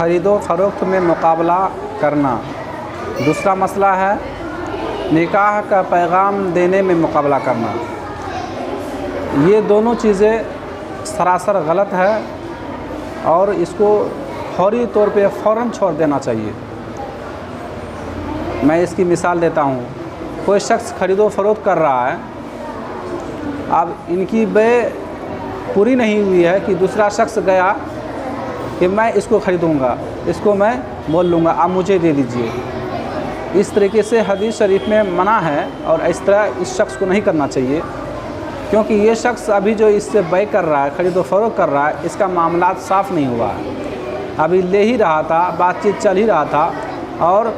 ख़रीदो फ़रोख्त में मुकाबला करना। दूसरा मसला है निकाह का पैगाम देने में मुकाबला करना। ये दोनों चीज़ें सरासर गलत है और इसको फौरी तौर पे फ़ौरन छोड़ देना चाहिए। मैं इसकी मिसाल देता हूँ। कोई शख्स ख़रीदो फ़रोख्त कर रहा है, अब इनकी बे पूरी नहीं हुई है कि दूसरा शख्स गया कि मैं इसको ख़रीदूँगा, इसको मैं बोल लूँगा आप मुझे दे दीजिए। इस तरीके से हदीस शरीफ में मना है और इस तरह इस शख्स को नहीं करना चाहिए, क्योंकि ये शख्स अभी जो इससे बै कर रहा है, ख़रीदो फ़रोख्त कर रहा है, इसका मामला साफ़ नहीं हुआ है। अभी ले ही रहा था, बातचीत चल ही रहा था और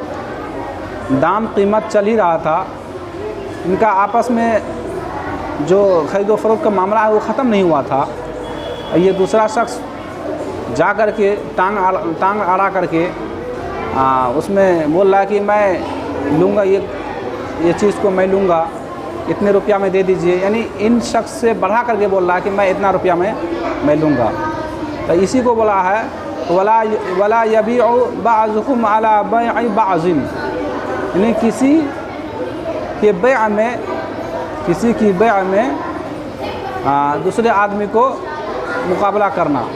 दाम कीमत चल ही रहा था। इनका आपस में जो ख़रीदो फ़रोख्त का मामला है वो ख़त्म नहीं हुआ था। ये दूसरा शख्स जा कर के टांग अड़ा करके उसमें बोल रहा है कि मैं लूँगा, ये चीज़ को मैं लूँगा, इतने रुपया में दे दीजिए। यानी इन शख्स से बढ़ा करके बोल रहा है कि मैं इतना रुपया में मैं लूँगा। तो इसी को बोला है वला यबीउ बाज़ुकुम अला बैअ बाज़िन, यानी किसी की बैअ में दूसरे आदमी को मुकाबला करना।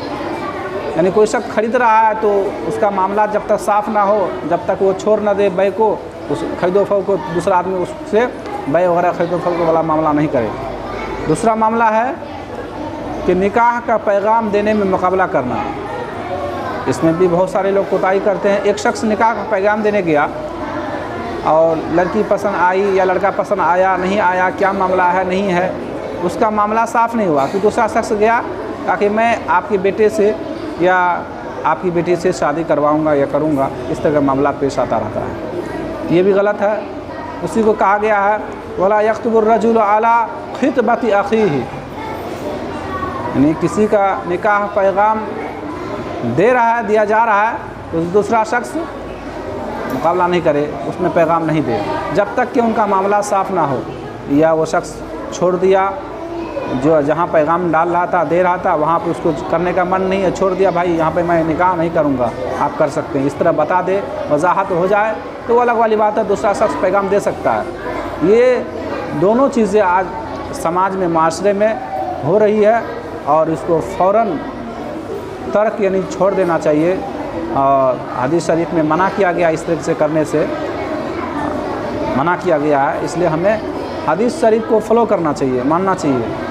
यानी कोई शख्स ख़रीद रहा है तो उसका मामला जब तक साफ़ ना हो, जब तक वो छोड़ ना दे बै को, उस ख़रीदो फ़रोख्त को, दूसरा आदमी उससे बै वगैरह ख़रीदो फ़रोख्त वाला मामला नहीं करे। दूसरा मामला है कि निकाह का पैगाम देने में मुकाबला करना। इसमें भी बहुत सारे लोग कोताही करते हैं। एक शख्स निकाह का पैगाम देने गया और लड़की पसंद आई या लड़का पसंद आया नहीं आया, क्या मामला है नहीं है, उसका मामला साफ़ नहीं हुआ। फिर दूसरा शख्स गया ताकि मैं आपके बेटे से या आपकी बेटी से शादी करवाऊंगा या करूंगा, इस तरह का मामला पेश आता रहता है। ये भी गलत है। उसी को कहा गया है वला यख्तुबुर रजुलु अला खितबति अखीही, यानी किसी का निकाह पैगाम दे रहा है, दिया जा रहा है, तो दूसरा शख्स मुकाबला नहीं करे, उसमें पैगाम नहीं दे जब तक कि उनका मामला साफ़ ना हो। या वो शख्स छोड़ दिया, जो जहाँ पैगाम डाल रहा था, दे रहा था, वहाँ पे उसको करने का मन नहीं है, छोड़ दिया, भाई यहाँ पे मैं निकाह नहीं करूँगा, आप कर सकते हैं, इस तरह बता दे, वजाहत हो जाए तो वो अलग वाली बात है, दूसरा शख्स पैगाम दे सकता है। ये दोनों चीज़ें आज समाज में, माशरे में हो रही है और इसको फ़ौरन तर्क यानी छोड़ देना चाहिए। और हदीस शरीफ में मना किया गया, इस तरह से करने से मना किया गया है, इसलिए हमें हदीस शरीफ को फॉलो करना चाहिए, मानना चाहिए।